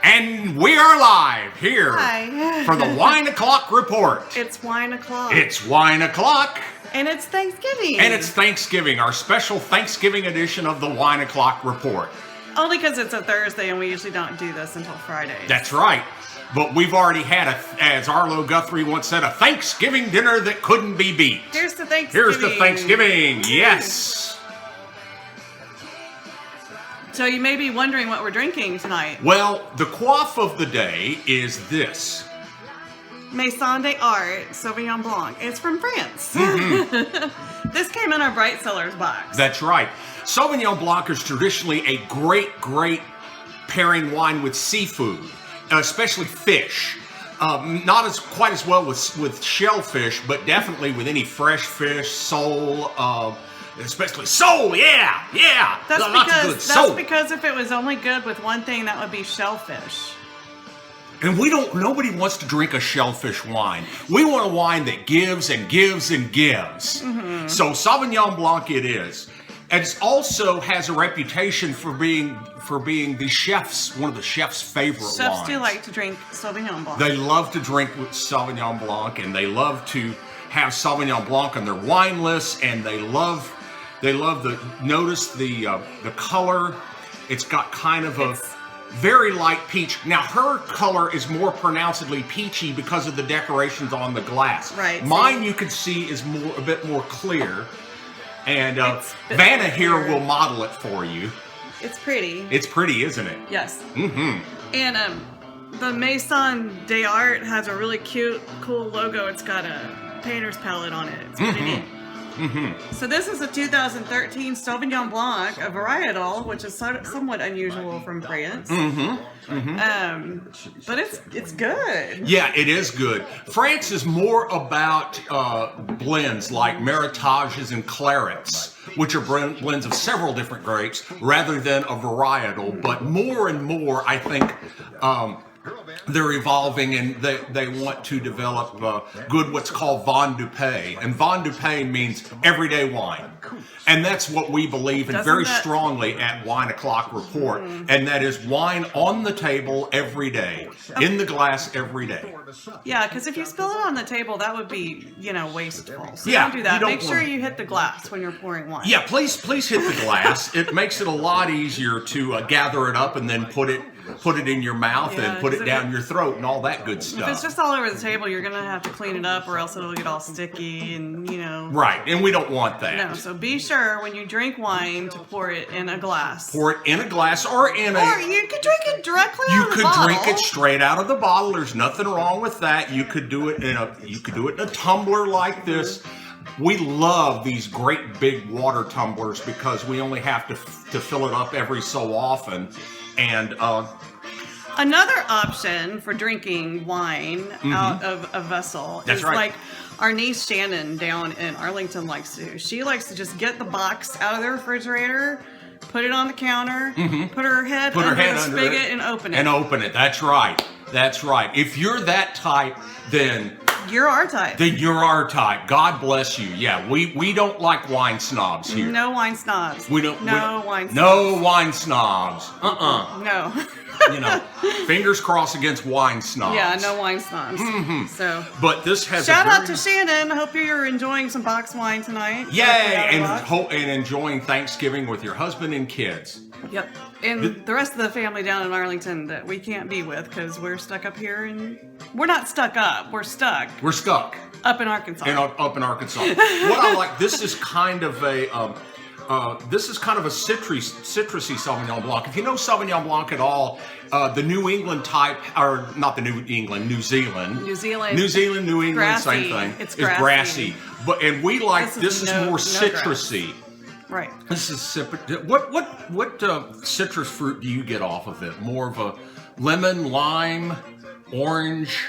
And we are live here Hi. for the Wine O'Clock Report. It's Wine O'Clock. It's Wine O'Clock. And it's Thanksgiving. And it's Thanksgiving, our special Thanksgiving edition of the Wine O'Clock Report. Only because it's a Thursday and we usually don't do this until Friday. That's right. But we've already had, as Arlo Guthrie once said, a Thanksgiving dinner that couldn't be beat. Here's the Thanksgiving. Here's the Thanksgiving, yes. So you may be wondering what we're drinking tonight. Well, the quaff of the day is this. Maison des Arts Sauvignon Blanc. It's from France. Mm-hmm. This came in our Bright Cellars box. That's right. Sauvignon Blanc is traditionally a great pairing wine with seafood, especially fish. Not quite as well with shellfish, but definitely with any fresh fish, sole, especially sole. Yeah. That's because if it was only good with one thing, that would be shellfish. And nobody wants to drink a shellfish wine. We want a wine that gives and gives and gives. Mm-hmm. So Sauvignon Blanc it is. And it also has a reputation for being one of the chef's favorite wines. Chefs do like to drink Sauvignon Blanc. They love to drink with Sauvignon Blanc, and they love to have Sauvignon Blanc on their wine lists, and they love notice the color. It's got kind of a very light peach. Now her color is more pronouncedly peachy because of the decorations on the glass. Right. Mine you can see is a bit more clear. And Vanna here will model it for you. It's pretty. It's pretty, isn't it? Yes. Mm-hmm. And the Maison des Arts has a really cool logo. It's got a painter's palette on it. It's pretty neat. Mm-hmm. So this is a 2013 Sauvignon Blanc, a varietal, which is somewhat unusual from France. Mm-hmm. Mm-hmm. But it's good. Yeah, it is good. France is more about blends like maritages and clarets, which are blends of several different grapes, rather than a varietal. But more and more, I think. They're evolving and they want to develop what's called Vin du Pays. And Vin du Pays means everyday wine. And that's what we believe in very strongly at Wine O'Clock Report. And that is wine on the table every day, in the glass every day. Yeah, because if you spill it on the table, that would be, wasteful. So yeah, don't do that. Make sure you hit the glass when you're pouring wine. Yeah, please hit the glass. It makes it a lot easier to gather it up and then put it in your mouth and put it down your throat and all that good stuff. If it's just all over the table, you're going to have to clean it up or else it'll get all sticky and, Right, and we don't want that. No, so be sure when you drink wine to pour it in a glass. Pour it in a glass or in a... Or you could drink it directly out of the bottle. You could drink it straight out of the bottle. There's nothing wrong with that. You could do it in a tumbler like this. We love these great big water tumblers because we only have to fill it up every so often. And another option for drinking wine out of a vessel is like our niece Shannon down in Arlington likes to do. She likes to just get the box out of the refrigerator, put it on the counter, put her head under the spigot and open it. And open it. That's right. That's right. If you're that type, then... You're our type. Then you're our type. God bless you. Yeah, we don't like wine snobs here. No wine snobs. We don't. No wine snobs. No wine snobs. No. Fingers crossed against wine snobs. Yeah, no wine snobs. Mm-hmm. So. But this has shout out to Shannon. I hope you're enjoying some box wine tonight. Yay! And enjoying Thanksgiving with your husband and kids. Yep. And the rest of the family down in Arlington that we can't be with because we're stuck up here and we're not stuck up. We're stuck. We're stuck. Up in Arkansas. Up in Arkansas. What I like, this is kind of a citrusy Sauvignon Blanc. If you know Sauvignon Blanc at all, the New England type, or not the New England, New Zealand, New England, grassy. Same thing. It's grassy. And we like this is more citrusy. Grass. Right. This is what citrus fruit do you get off of it? More of a lemon, lime, orange.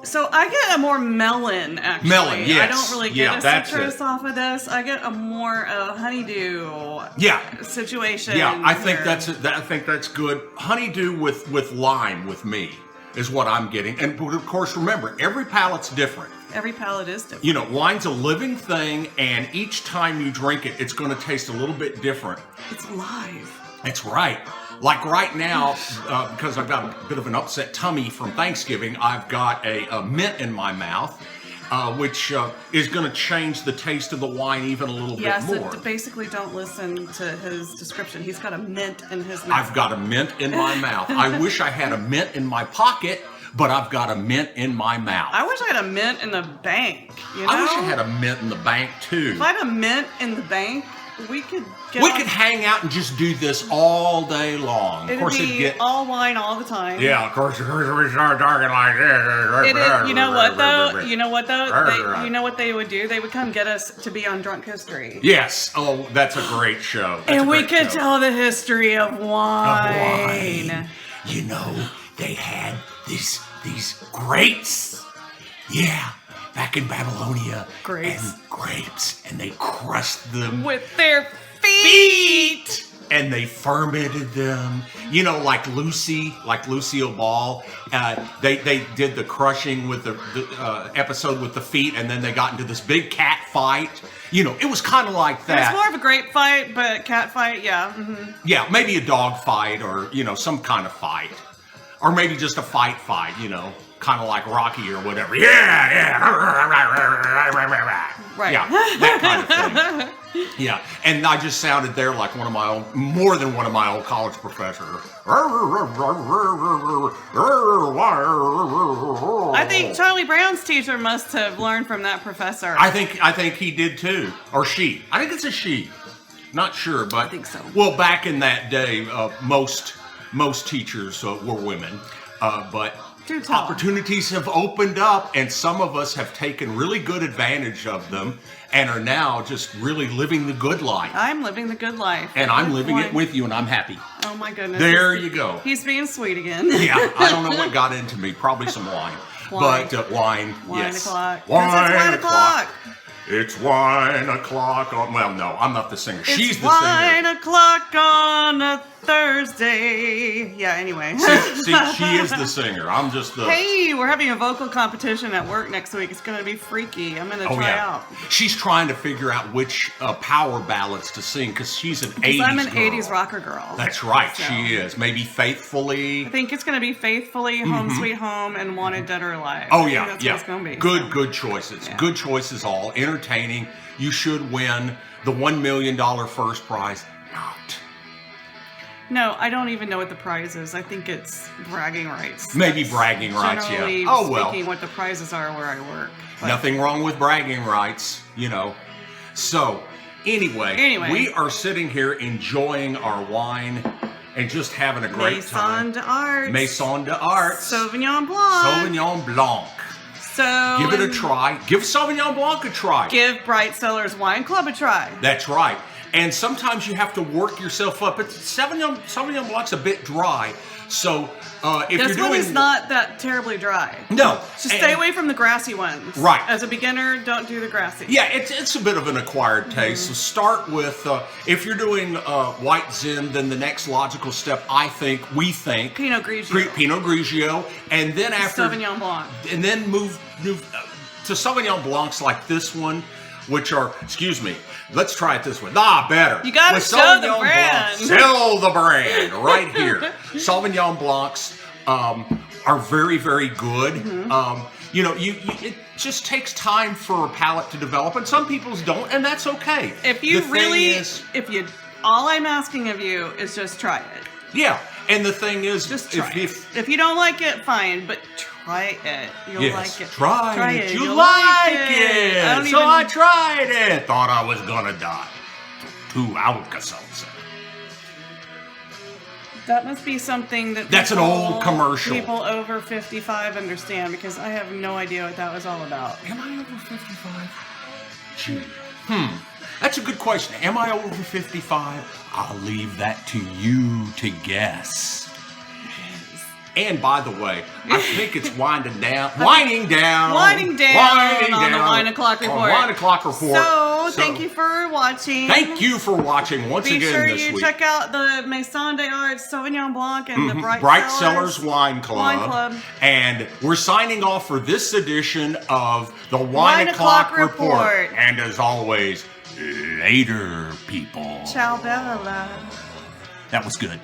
So I get a more melon, actually. Melon, yes. I don't really get a citrus off of this. I get a more honeydew situation. Yeah, I think that's good. Honeydew with lime with me is what I'm getting. And of course, remember, every palate's different. Every palate is different. Wine's a living thing, and each time you drink it, it's going to taste a little bit different. It's live. That's right. Like right now, because I've got a bit of an upset tummy from Thanksgiving, I've got a mint in my mouth, which is going to change the taste of the wine even a little bit more. So basically don't listen to his description. He's got a mint in his mouth. I've got a mint in my mouth. I wish I had a mint in my pocket, but I've got a mint in my mouth. I wish I had a mint in the bank, you know? I wish I had a mint in the bank, too. If I had a mint in the bank, we could We could hang out and just do this all day long. It'd be all wine all the time. Yeah, of course, we start talking like this. You know what, though? You know what, though? You know what they would do? They would come get us to be on Drunk History. Yes. Oh, that's a great show. And we could tell the history of wine. You know, they had these grapes. Yeah. Back in Babylonia. Grapes. And they crushed them with their feet. And they fermented them. You know, like Lucille Ball. They did the crushing with the episode with the feet, and then they got into this big cat fight. You know, it was kind of like that. It's more of a grape fight, but cat fight, yeah. Mm-hmm. Yeah, maybe a dog fight or, you know, some kind of fight. Or maybe just a fight, you know, kind of like Rocky or whatever. Yeah. Right. Yeah, that kind of thing. Yeah, and I just sounded there like more than one of my old college professors. I think Charlie Brown's teacher must have learned from that professor. I think he did too, or she. I think it's a she. Not sure, but I think so. Well, back in that day, most teachers were women, but opportunities have opened up, and some of us have taken really good advantage of them, and are now just really living the good life. I'm living the good life. And I'm living it with you, and I'm happy. Oh my goodness. There you go. He's being sweet again. Yeah, I don't know what got into me. Probably some wine. But wine, yes. O'clock. Wine it's wine o'clock. It's wine o'clock on... Well, no, I'm not the singer. She's the wine singer. O'clock on a Thursday. Yeah, anyway. See, she is the singer. I'm just the... Hey, we're having a vocal competition at work next week. It's going to be freaky. I'm going to try out. She's trying to figure out which power ballads to sing because she's an 80s girl. I'm an 80s rocker girl. That's right, so. She is. Maybe Faithfully. I think it's going to be Faithfully, Home Sweet Home, and Wanted Dead or Alive. Oh, yeah, that's what it's going to be. Good choices. Yeah. Good choices all. Entertaining. You should win the $1 million first prize. Not. No, I don't even know what the prize is. I think it's bragging rights. Maybe bragging rights, yeah. Oh, well. Speaking what the prizes are where I work. But. Nothing wrong with bragging rights, you know. So, anyway, we are sitting here enjoying our wine and just having a great time. Maison d'Arts. Sauvignon Blanc. So give it a try. Give Sauvignon Blanc a try. Give Bright Cellars Wine Club a try. That's right. And sometimes you have to work yourself up. Sauvignon Blanc's a bit dry. So if you're doing... This one is not that terribly dry. No. Just stay away from the grassy ones. Right. As a beginner, don't do the grassy. Yeah, it's a bit of an acquired taste. So start with, if you're doing white Zin, then the next logical step, we think... Pinot Grigio. Pinot Grigio. And then after... Sauvignon Blanc. And then move to Sauvignon Blancs like this one, which are, excuse me, let's try it this way. Better. You gotta show the brand. Sell the brand right here. Sauvignon Blancs are very, very good. You know, it just takes time for a palate to develop, and some people's don't, and that's okay. All I'm asking of you is just try it. Yeah, and the thing is, just try it. If you don't like it, fine, but try it. You'll like it. Try it. You like it. So I tried it. Thought I was gonna die. 2 Alka-Seltzer. That must be something that's an old commercial. People over 55 understand, because I have no idea what that was all about. Am I over 55? Gee. That's a good question. Am I over 55? I'll leave that to you to guess. And by the way, I think it's winding down on the Wine O'Clock Report. So thank you for watching. Thank you for watching once again this week. Be sure you check out the Maison d'Arts Sauvignon Blanc and the Bright Cellars Wine Club. And we're signing off for this edition of the Wine O'Clock Report. And as always, later, people. Ciao, Bella. That was good.